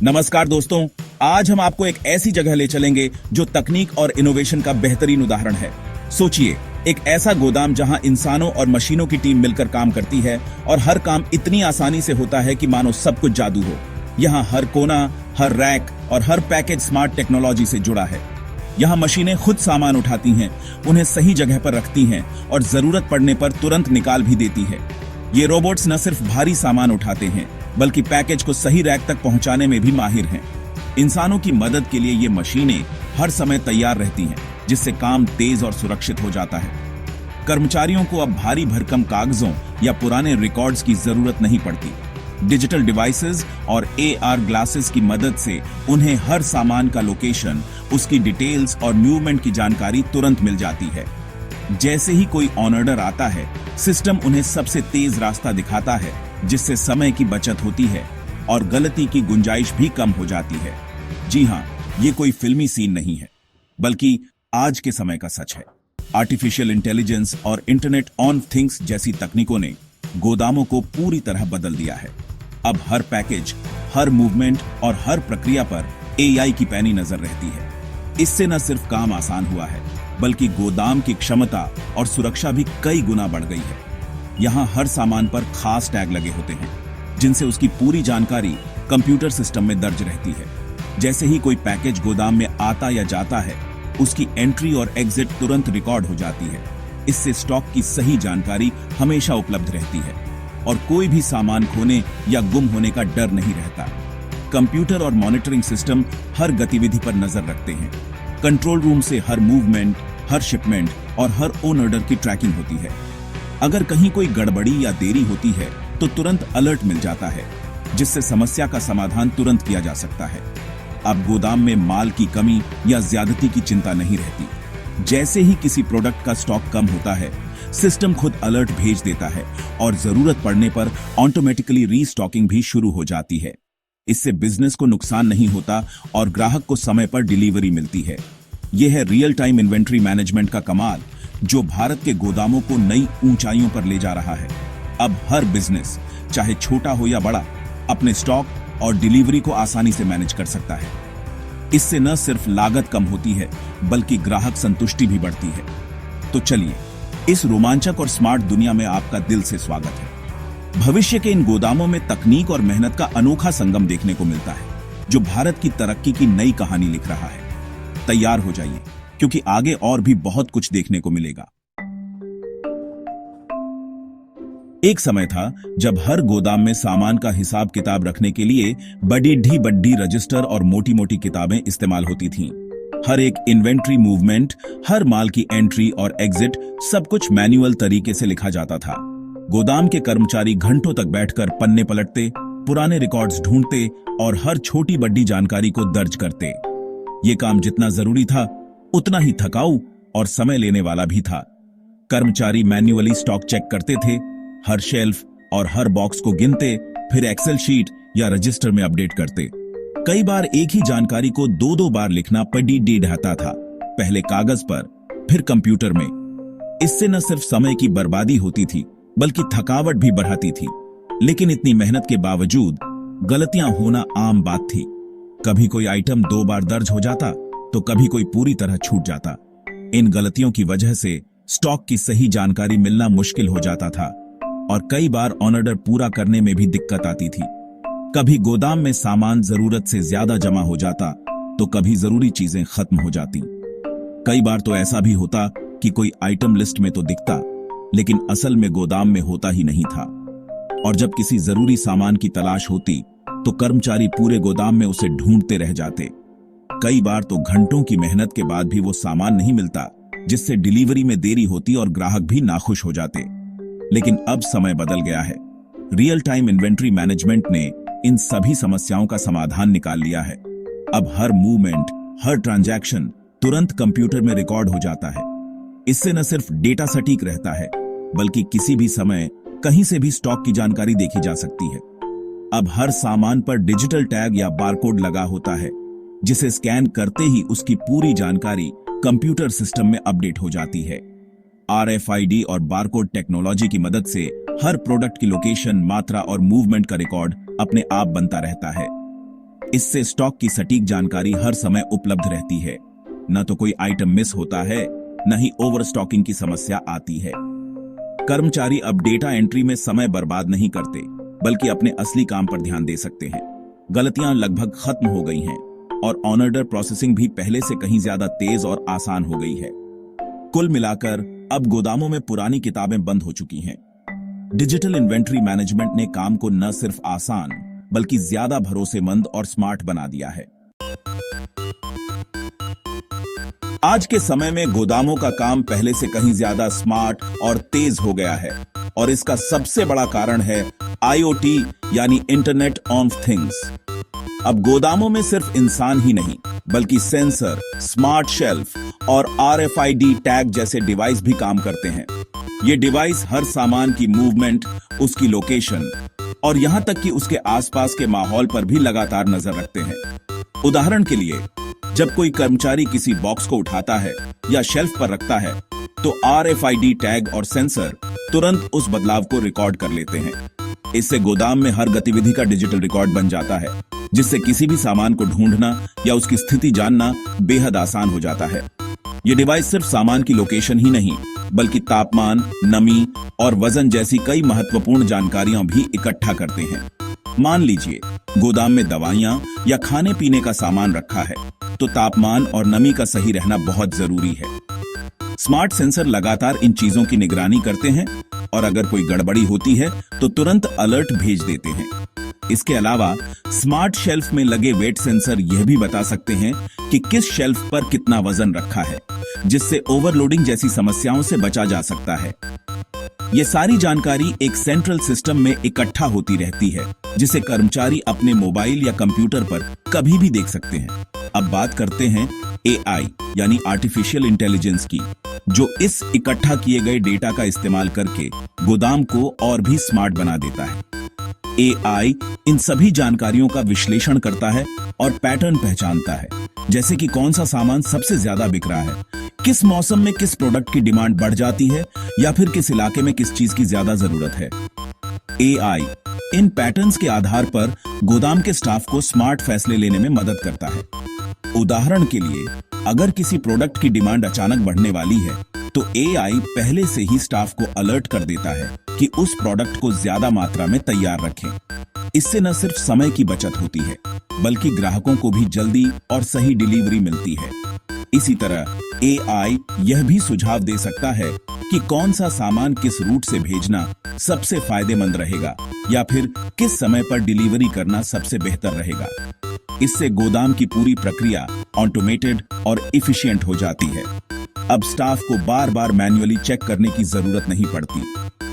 नमस्कार दोस्तों, आज हम आपको एक ऐसी जगह ले चलेंगे जो तकनीक और इनोवेशन का बेहतरीन उदाहरण है। सोचिए, एक ऐसा गोदाम जहां इंसानों और मशीनों की टीम मिलकर काम करती है और हर काम इतनी आसानी से होता है कि मानो सब कुछ जादू हो। यहाँ हर कोना, हर रैक और हर पैकेज स्मार्ट टेक्नोलॉजी से जुड़ा है। यहाँ मशीनें खुद सामान उठाती हैं, उन्हें सही जगह पर रखती हैं और जरूरत पड़ने पर तुरंत निकाल भी देती है। ये रोबोट्स न सिर्फ भारी सामान उठाते हैं बल्कि पैकेज को सही रैक तक पहुंचाने में भी माहिर हैं। इंसानों की मदद के लिए ये मशीनें हर समय तैयार रहती हैं, जिससे काम तेज और सुरक्षित हो जाता है। कर्मचारियों को अब भारी भरकम कागजों या पुराने रिकॉर्ड्स की जरूरत नहीं पड़ती। डिजिटल डिवाइसेस और AR ग्लासेस की मदद से उन्हें हर सामान का लोकेशन, उसकी डिटेल्स और मूवमेंट की जानकारी तुरंत मिल जाती है। जैसे ही कोई ऑर्डर आता है, सिस्टम उन्हें सबसे तेज रास्ता दिखाता है, जिससे समय की बचत होती है और गलती की गुंजाइश भी कम हो जाती है। जी हाँ, ये कोई फिल्मी सीन नहीं है, बल्कि आज के समय का सच है। आर्टिफिशियल इंटेलिजेंस और इंटरनेट ऑन थिंग्स जैसी तकनीकों ने गोदामों को पूरी तरह बदल दिया है। अब हर पैकेज, हर मूवमेंट और हर प्रक्रिया पर AI की पैनी नजर रहती है। इससे न सिर्फ काम आसान हुआ है, बल्कि गोदाम की क्षमता और सुरक्षा भी कई गुना बढ़ गई है। यहाँ हर सामान पर खास टैग लगे होते हैं, जिनसे उसकी पूरी जानकारी कंप्यूटर सिस्टम में दर्ज रहती है। जैसे ही कोई पैकेज गोदाम में आता या जाता है, उसकी एंट्री और एग्जिट तुरंत रिकॉर्ड हो जाती है। इससे स्टॉक की सही जानकारी हमेशा उपलब्ध रहती है और कोई भी सामान खोने या गुम होने का डर नहीं रहता। कंप्यूटर और मॉनिटरिंग सिस्टम हर गतिविधि पर नजर रखते हैं। कंट्रोल रूम से हर मूवमेंट, हर शिपमेंट और हर ओन ऑर्डर की ट्रैकिंग होती है। अगर कहीं कोई गड़बड़ी या देरी होती है तो तुरंत अलर्ट मिल जाता है, जिससे समस्या का समाधान तुरंत किया जा सकता है। अब गोदाम में माल की कमी या ज्यादती की चिंता नहीं रहती। जैसे ही किसी प्रोडक्ट का स्टॉक कम होता है, सिस्टम खुद अलर्ट भेज देता है और जरूरत पड़ने पर ऑटोमेटिकली रीस्टॉकिंग भी शुरू हो जाती है। इससे बिजनेस को नुकसान नहीं होता और ग्राहक को समय पर डिलीवरी मिलती है। यह है रियल टाइम इन्वेंट्री मैनेजमेंट का कमाल, जो भारत के गोदामों को नई ऊंचाइयों पर ले जा रहा है। अब हर बिजनेस, चाहे छोटा हो या बड़ा, अपने स्टॉक और डिलीवरी को आसानी से मैनेज कर सकता है। इससे न सिर्फ लागत कम होती है, बल्कि ग्राहक संतुष्टि भी बढ़ती है। तो चलिए, इस रोमांचक और स्मार्ट दुनिया में आपका दिल से स्वागत है। भविष्य के इन गोदामों में तकनीक और मेहनत का अनोखा संगम देखने को मिलता है, जो भारत की तरक्की की नई कहानी लिख रहा है। तैयार हो जाइए, क्योंकि आगे और भी बहुत कुछ देखने को मिलेगा। एक समय था जब हर गोदाम में सामान का हिसाब किताब रखने के लिए बड़ी रजिस्टर और मोटी मोटी किताबें इस्तेमाल होती थीं। हर एक इन्वेंट्री मूवमेंट, हर माल की एंट्री और एग्जिट, सब कुछ मैन्युअल तरीके से लिखा जाता था। गोदाम के कर्मचारी घंटों तक बैठकर पन्ने पलटते, पुराने रिकॉर्ड्स ढूंढते और हर छोटी बड़ी जानकारी को दर्ज करते। ये काम जितना जरूरी था, उतना ही थकाऊ और समय लेने वाला भी था। कर्मचारी मैन्युअली स्टॉक चेक करते थे, हर शेल्फ और हर बॉक्स को गिनते, फिर एक्सेल शीट या रजिस्टर में अपडेट करते। कई बार एक ही जानकारी को दो बार लिखना पड़ी रहता था, पहले कागज पर, फिर कंप्यूटर में। इससे न सिर्फ समय की बर्बादी होती थी, बल्कि थकावट भी बढ़ाती थी। लेकिन इतनी मेहनत के बावजूद गलतियां होना आम बात थी। कभी कोई आइटम 2 बार दर्ज हो जाता, तो कभी कोई पूरी तरह छूट जाता। इन गलतियों की वजह से स्टॉक की सही जानकारी मिलना मुश्किल हो जाता था और कई बार ऑर्डर पूरा करने में भी दिक्कत आती थी। कभी गोदाम में सामान जरूरत से ज्यादा जमा हो जाता, तो कभी जरूरी चीजें खत्म हो जाती। कई बार तो ऐसा भी होता कि कोई आइटम लिस्ट में तो दिखता, लेकिन असल में गोदाम में होता ही नहीं था। और जब किसी जरूरी सामान की तलाश होती, तो कर्मचारी पूरे गोदाम में उसे ढूंढते रह जाते। कई बार तो घंटों की मेहनत के बाद भी वो सामान नहीं मिलता, जिससे डिलीवरी में देरी होती और ग्राहक भी नाखुश हो जाते। लेकिन अब समय बदल गया है। रियल टाइम इन्वेंट्री मैनेजमेंट ने इन सभी समस्याओं का समाधान निकाल लिया है। अब हर मूवमेंट, हर ट्रांजैक्शन तुरंत कंप्यूटर में रिकॉर्ड हो जाता है। इससे न सिर्फ डेटा सटीक रहता है, बल्कि किसी भी समय कहीं से भी स्टॉक की जानकारी देखी जा सकती है। अब हर सामान पर डिजिटल टैग या बारकोड लगा होता है, जिसे स्कैन करते ही उसकी पूरी जानकारी कंप्यूटर सिस्टम में अपडेट हो जाती है। RFID और बारकोड टेक्नोलॉजी की मदद से हर प्रोडक्ट की लोकेशन, मात्रा और मूवमेंट का रिकॉर्ड अपने आप बनता रहता है। इससे स्टॉक की सटीक जानकारी हर समय उपलब्ध रहती है। न तो कोई आइटम मिस होता है, न ही ओवर स्टॉकिंग की समस्या आती है। कर्मचारी अब डेटा एंट्री में समय बर्बाद नहीं करते, बल्कि अपने असली काम पर ध्यान दे सकते हैं। गलतियां लगभग खत्म हो गई हैं और ऑन ऑर्डर प्रोसेसिंग भी पहले से कहीं ज्यादा तेज और आसान हो गई है। कुल मिलाकर अब गोदामों में पुरानी किताबें बंद हो चुकी हैं। डिजिटल इन्वेंट्री मैनेजमेंट ने काम को न सिर्फ आसान बल्कि ज्यादा भरोसेमंद और स्मार्ट बना दिया है। आज के समय में गोदामों का काम पहले से कहीं ज्यादा स्मार्ट और तेज हो गया है और इसका सबसे बड़ा कारण है IoT यानी इंटरनेट ऑफ थिंग्स। अब गोदामों में सिर्फ इंसान ही नहीं बल्कि सेंसर, स्मार्ट शेल्फ और RFID टैग जैसे डिवाइस भी काम करते हैं। ये डिवाइस हर सामान की मूवमेंट, उसकी लोकेशन और यहां तक कि उसके आसपास के माहौल पर भी लगातार नजर रखते हैं। उदाहरण के लिए, जब कोई कर्मचारी किसी बॉक्स को उठाता है या शेल्फ पर रखता है, तो RFID टैग और सेंसर तुरंत उस बदलाव को रिकॉर्ड कर लेते हैं। इससे गोदाम में हर गतिविधि का डिजिटल रिकॉर्ड बन जाता है, जिससे किसी भी सामान को ढूंढना या उसकी स्थिति जानना बेहद आसान हो जाता है। ये डिवाइस सिर्फ सामान की लोकेशन ही नहीं, बल्कि तापमान, नमी और वजन जैसी कई महत्वपूर्ण जानकारियां भी इकट्ठा करते हैं। मान लीजिए गोदाम में दवाइयां या खाने पीने का सामान रखा है, तो तापमान और नमी का सही रहना बहुत जरूरी है। स्मार्ट सेंसर लगातार इन चीजों की निगरानी करते हैं और अगर कोई गड़बड़ी होती है तो तुरंत अलर्ट भेज देते हैं। इसके अलावा स्मार्ट शेल्फ में लगे वेट सेंसर यह भी बता सकते हैं कि किस शेल्फ पर कितना वजन रखा है, जिससे ओवरलोडिंग जैसी समस्याओं से बचा जा सकता है। ये सारी जानकारी एक सेंट्रल सिस्टम में इकट्ठा होती रहती है, जिसे कर्मचारी अपने मोबाइल या कंप्यूटर पर कभी भी देख सकते हैं। अब बात करते हैं AI यानी आर्टिफिशियल इंटेलिजेंस की, जो इस इकट्ठा किए गए डेटा का इस्तेमाल करके गोदाम को और भी स्मार्ट बना देता है। AI इन सभी जानकारियों का विश्लेषण करता है और पैटर्न पहचानता है, जैसे कि कौन सा सामान सबसे ज्यादा बिक रहा है, किस मौसम में किस प्रोडक्ट की डिमांड बढ़ जाती है या फिर किस इलाके में किस चीज की ज्यादा जरूरत है। AI इन पैटर्न्स के आधार पर गोदाम के स्टाफ को स्मार्ट फैसले लेने में मदद करता है। उदाहरण के लिए, अगर किसी प्रोडक्ट की डिमांड अचानक बढ़ने वाली है, तो AI पहले से ही स्टाफ को अलर्ट कर देता है कि उस प्रोडक्ट को ज्यादा मात्रा में तैयार रखें। इससे न सिर्फ समय की बचत होती है, बल्कि ग्राहकों को भी जल्दी और सही डिलीवरी मिलती है। इसी तरह AI यह भी सुझाव दे सकता है कि कौन सा सामान किस रूट से भेजना सबसे फायदेमंद रहेगा या फिर किस समय पर डिलीवरी करना सबसे बेहतर रहेगा। इससे गोदाम की पूरी प्रक्रिया ऑटोमेटेड और एफिशिएंट हो जाती है। अब स्टाफ को बार बार मैन्युअली चेक करने की जरूरत नहीं पड़ती,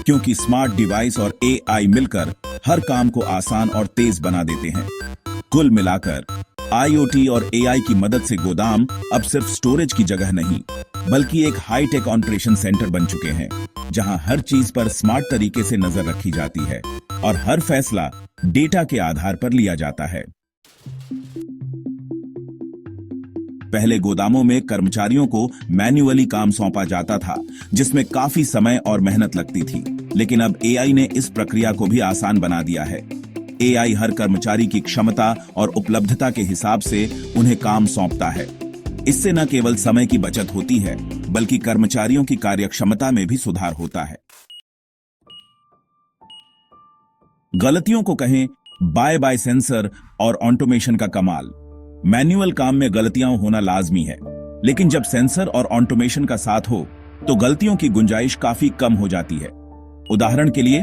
क्योंकि स्मार्ट डिवाइस और AI मिलकर हर काम को आसान और तेज बना देते हैं। कुल मिलाकर IoT और AI की मदद से गोदाम अब सिर्फ स्टोरेज की जगह नहीं, बल्कि एक हाईटेक ऑपरेशन सेंटर बन चुके हैं, जहां हर चीज पर स्मार्ट तरीके से नजर रखी जाती है और हर फैसला डेटा के आधार पर लिया जाता है। पहले गोदामों में कर्मचारियों को मैन्युअली काम सौंपा जाता था, जिसमें काफी समय और मेहनत लगती थी, लेकिन अब AI ने इस प्रक्रिया को भी आसान बना दिया है। AI हर कर्मचारी की क्षमता और उपलब्धता के हिसाब से उन्हें काम सौंपता है। इससे न केवल समय की बचत होती है, बल्कि कर्मचारियों की कार्यक्षमता में भी सुधार होता है। गलतियों को कहें बाय बाय सेंसर और ऑटोमेशन का कमाल। मैन्युअल काम में गलतियां होना लाजमी है, लेकिन जब सेंसर और ऑटोमेशन का साथ हो तो गलतियों की गुंजाइश काफी कम हो जाती है। उदाहरण के लिए,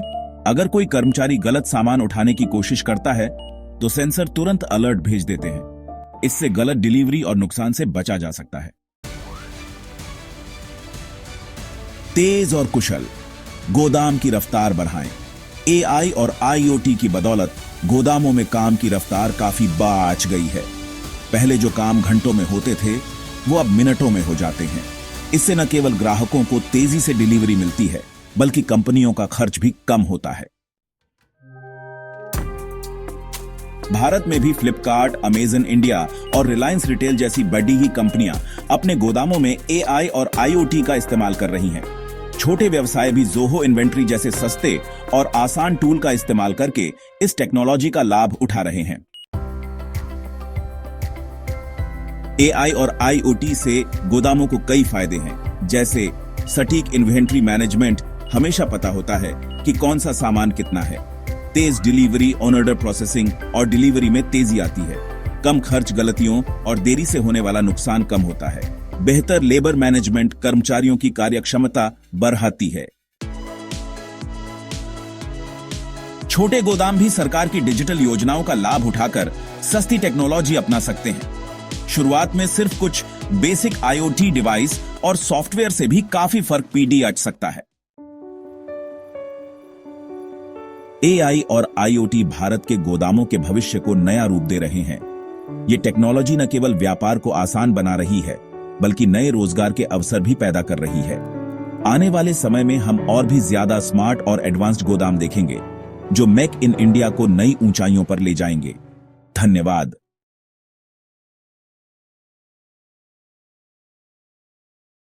अगर कोई कर्मचारी गलत सामान उठाने की कोशिश करता है, तो सेंसर तुरंत अलर्ट भेज देते हैं। इससे गलत डिलीवरी और नुकसान से बचा जा सकता है। तेज और कुशल गोदाम की रफ्तार बढ़ाएं। AI और IoT की बदौलत गोदामों में काम की रफ्तार काफी बढ़ गई है। पहले जो काम घंटों में होते थे, वो अब मिनटों में हो जाते हैं। इससे न केवल ग्राहकों को तेजी से डिलीवरी मिलती है, बल्कि कंपनियों का खर्च भी कम होता है। भारत में भी फ्लिपकार्ट, अमेजन इंडिया और रिलायंस रिटेल जैसी बड़ी ही कंपनियां अपने गोदामों में AI और IoT का इस्तेमाल कर रही हैं। छोटे व्यवसाय भी जोहो इन्वेंट्री जैसे सस्ते और आसान टूल का इस्तेमाल करके इस टेक्नोलॉजी का लाभ उठा रहे हैं। एआई और आईओटी से गोदामों को कई फायदे हैं, जैसे सटीक इन्वेंट्री मैनेजमेंट, हमेशा पता होता है कि कौन सा सामान कितना है। तेज डिलीवरी, ऑन ऑर्डर प्रोसेसिंग और डिलीवरी में तेजी आती है। कम खर्च, गलतियों और देरी से होने वाला नुकसान कम होता है। बेहतर लेबर मैनेजमेंट, कर्मचारियों की कार्यक्षमता बढ़ाती है। छोटे गोदाम भी सरकार की डिजिटल योजनाओं का लाभ उठाकर सस्ती टेक्नोलॉजी अपना सकते हैं। शुरुआत में सिर्फ कुछ बेसिक आईओटी डिवाइस और सॉफ्टवेयर से भी काफी फर्क पीडी अट सकता है। एआई और आईओटी भारत के गोदामों के भविष्य को नया रूप दे रहे हैं। ये टेक्नोलॉजी न केवल व्यापार को आसान बना रही है, बल्कि नए रोजगार के अवसर भी पैदा कर रही है। आने वाले समय में हम और भी ज्यादा स्मार्ट और एडवांस्ड गोदाम देखेंगे, जो मेक इन इंडिया को नई ऊंचाइयों पर ले जाएंगे। धन्यवाद।